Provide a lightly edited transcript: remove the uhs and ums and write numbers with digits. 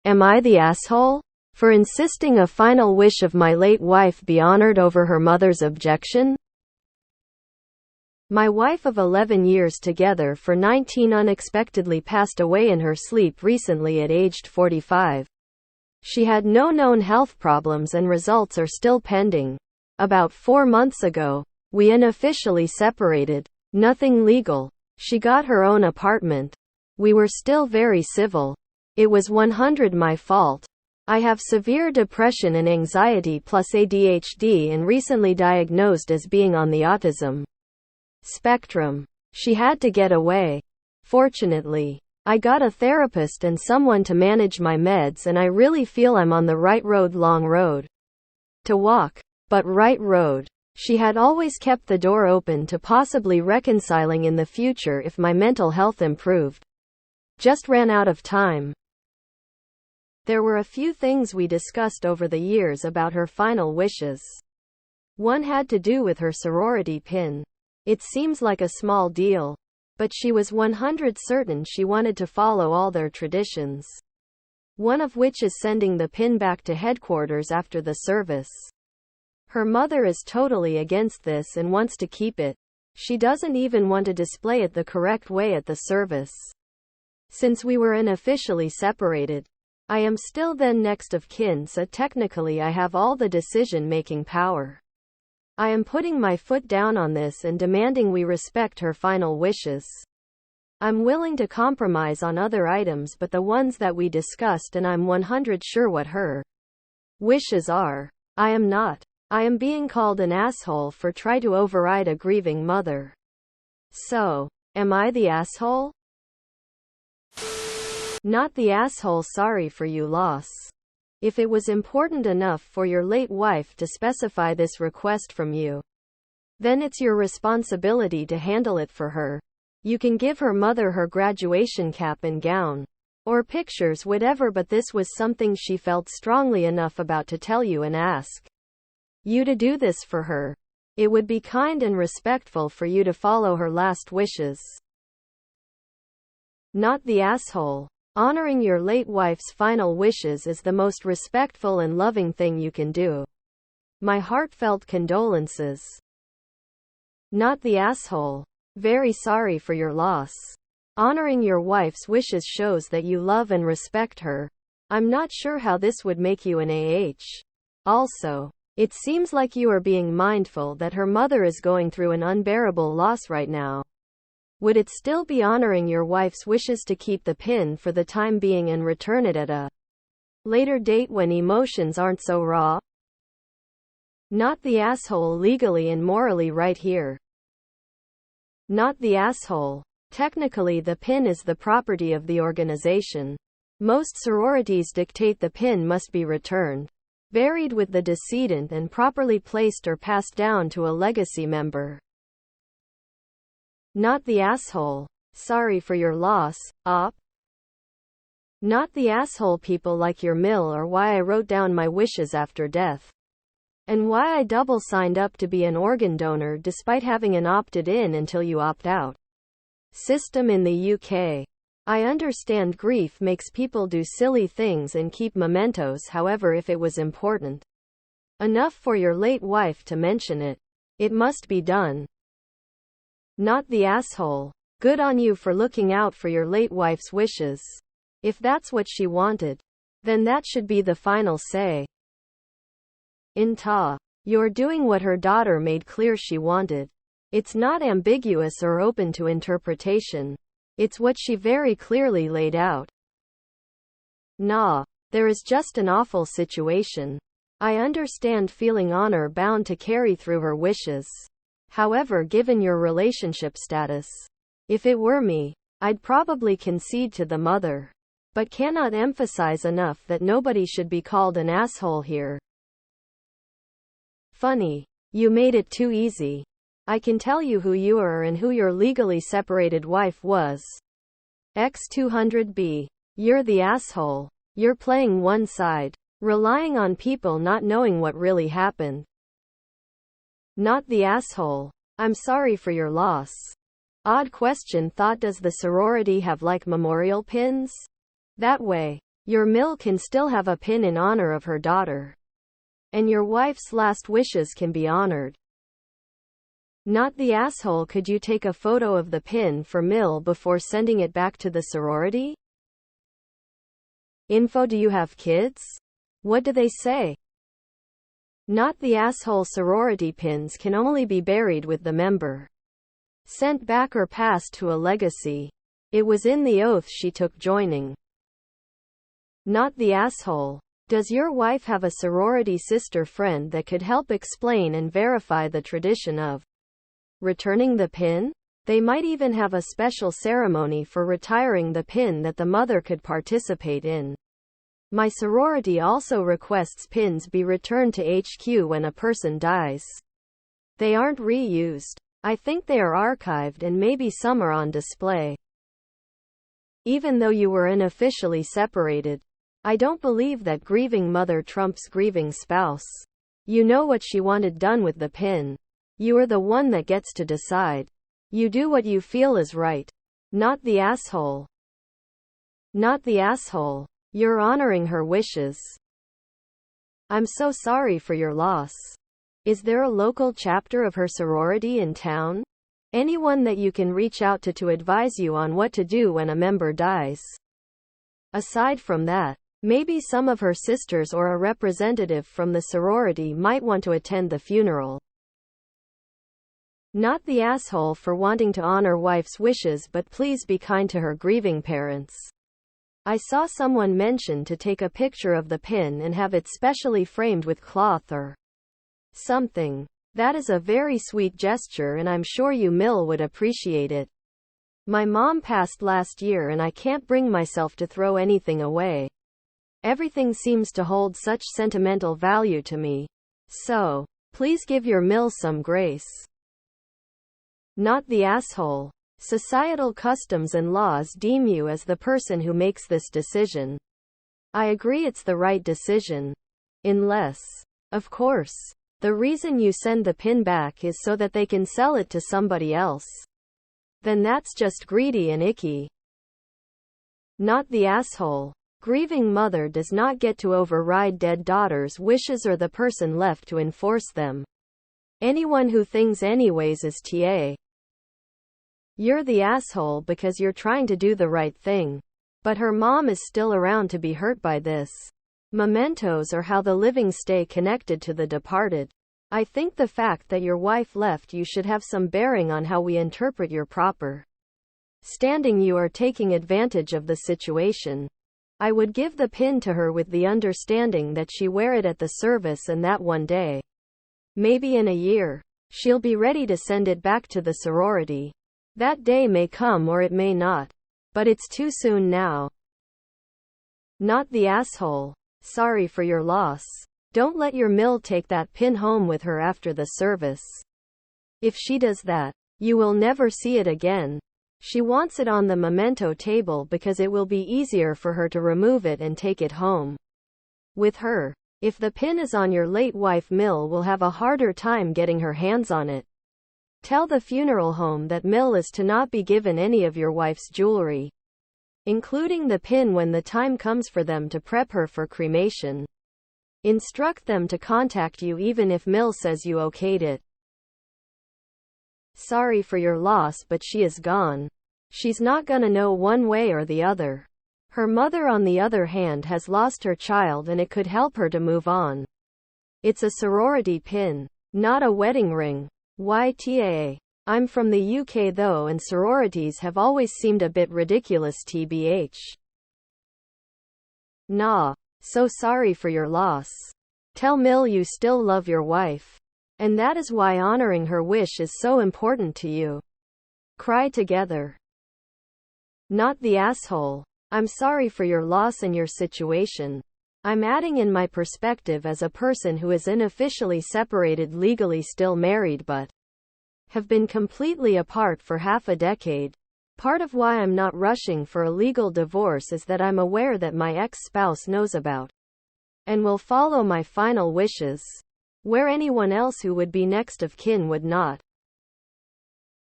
Am I the asshole for insisting a final wish of my late wife be honored over her mother's objection? My wife of 11 years together for 19 unexpectedly passed away in her sleep recently at aged 45. She had no known health problems and results are still pending. About 4 months ago, we unofficially separated. Nothing legal. She got her own apartment. We were still very civil. It was 100% my fault. I have severe depression and anxiety plus ADHD and recently diagnosed as being on the autism spectrum. She had to get away. Fortunately, I got a therapist and someone to manage my meds, and I really feel I'm on the right road. Long road to walk, but right road. She had always kept the door open to possibly reconciling in the future if my mental health improved. Just ran out of time. There were a few things we discussed over the years about her final wishes. One had to do with her sorority pin. It seems like a small deal, but she was 100% certain she wanted to follow all their traditions. One of which is sending the pin back to headquarters after the service. Her mother is totally against this and wants to keep it. She doesn't even want to display it the correct way at the service. Since we were unofficially separated, I am still then next of kin, so technically I have all the decision-making power. I am putting my foot down on this and demanding we respect her final wishes. I'm willing to compromise on other items but the ones that we discussed, and I'm 100% sure what her wishes are. I am not. I am being called an asshole for try to override a grieving mother. So, am I the asshole? Not the asshole. Sorry for your loss. If it was important enough for your late wife to specify this request from you, then it's your responsibility to handle it for her. You can give her mother her graduation cap and gown, or pictures, whatever, but this was something she felt strongly enough about to tell you and ask you to do this for her. It would be kind and respectful for you to follow her last wishes. Not the asshole. Honoring your late wife's final wishes is the most respectful and loving thing you can do. My heartfelt condolences. Not the asshole. Very sorry for your loss. Honoring your wife's wishes shows that you love and respect her. I'm not sure how this would make you an Also, it seems like you are being mindful that her mother is going through an unbearable loss right now. Would it still be honoring your wife's wishes to keep the pin for the time being and return it at a later date when emotions aren't so raw? Not the asshole. Legally and morally right here. Not the asshole. Technically the pin is the property of the organization. Most sororities dictate the pin must be returned, buried with the decedent, and properly placed or passed down to a legacy member. Not the asshole. Sorry for your loss, Op. Not the asshole. People like your mill are why I wrote down my wishes after death. And why I double signed up to be an organ donor despite having an opted in until you opt out system in the UK. I understand grief makes people do silly things and keep mementos, however, if it was important enough for your late wife to mention it, it must be done. Not the asshole. Good on you for looking out for your late wife's wishes. If that's what she wanted, then that should be the final say. You're doing what her daughter made clear she wanted. It's not ambiguous or open to interpretation. It's what she very clearly laid out. There is just an awful situation. I understand feeling honor bound to carry through her wishes. However, given your relationship status, if it were me, I'd probably concede to the mother. But cannot emphasize enough that nobody should be called an asshole here. Funny. You made it too easy. I can tell you who you are and who your legally separated wife was. X200B. You're the asshole. You're playing one side, relying on people not knowing what really happened. Not the asshole. I'm sorry for your loss. Odd question. Thought, does the sorority have like memorial pins? That way, Your mill can still have a pin in honor of her daughter. And your wife's last wishes can be honored. Not the asshole. Could you take a photo of the pin for mill before sending it back to the sorority? Info. Do you have kids? What do they say? Not the asshole. Sorority pins can only be buried with the member. Sent back or passed to a legacy. It was in the oath she took joining. Not the asshole. Does your wife have a sorority sister friend that could help explain and verify the tradition of returning the pin? They might even have a special ceremony for retiring the pin that the mother could participate in. My sorority also requests pins be returned to HQ when a person dies. They aren't reused. I think they are archived and maybe some are on display. Even though you were unofficially separated, I don't believe that grieving mother trumps grieving spouse. You know what she wanted done with the pin. You are the one that gets to decide. You do what you feel is right. Not the asshole. Not the asshole. You're honoring her wishes. I'm so sorry for your loss. Is there a local chapter of her sorority in town? Anyone that you can reach out to advise you on what to do when a member dies? Aside from that, maybe some of her sisters or a representative from the sorority might want to attend the funeral. Not the asshole for wanting to honor wife's wishes, but please be kind to her grieving parents. I saw someone mention to take a picture of the pin and have it specially framed with cloth or something. That is a very sweet gesture and I'm sure you Mill would appreciate it. My mom passed last year and I can't bring myself to throw anything away. Everything seems to hold such sentimental value to me. So, please give your Mill some grace. Not the asshole. Societal customs and laws deem you as the person who makes this decision. I agree it's the right decision. Unless, of course, the reason you send the pin back is so that they can sell it to somebody else. Then that's just greedy and icky. Not the asshole. Grieving mother does not get to override dead daughter's wishes or the person left to enforce them. Anyone who thinks anyways is TA. You're the asshole because you're trying to do the right thing. But her mom is still around to be hurt by this. Mementos are how the living stay connected to the departed. I think the fact that your wife left you should have some bearing on how we interpret your proper standing. You are taking advantage of the situation. I would give the pin to her with the understanding that she wear it at the service and that one day, maybe in a year, she'll be ready to send it back to the sorority. That day may come or it may not. But it's too soon now. Not the asshole. Sorry for your loss. Don't let your Mill take that pin home with her after the service. If she does that, you will never see it again. She wants it on the memento table because it will be easier for her to remove it and take it home with her. If the pin is on your late wife, Mill will have a harder time getting her hands on it. Tell the funeral home that Mill is to not be given any of your wife's jewelry, including the pin, when the time comes for them to prep her for cremation. Instruct them to contact you even if Mill says you okayed it. Sorry for your loss, but she is gone. She's not gonna know one way or the other. Her mother, on the other hand, has lost her child and it could help her to move on. It's a sorority pin, not a wedding ring. YTA. I'm from the UK though, and sororities have always seemed a bit ridiculous tbh. Nah. So sorry for your loss. Tell Mill you still love your wife. And that is why honoring her wish is so important to you. Cry together. Not the asshole. I'm sorry for your loss and your situation. I'm adding in my perspective as a person who is unofficially separated, legally still married, but have been completely apart for half a decade. Part of why I'm not rushing for a legal divorce is that I'm aware that my ex-spouse knows about and will follow my final wishes, where anyone else who would be next of kin would not.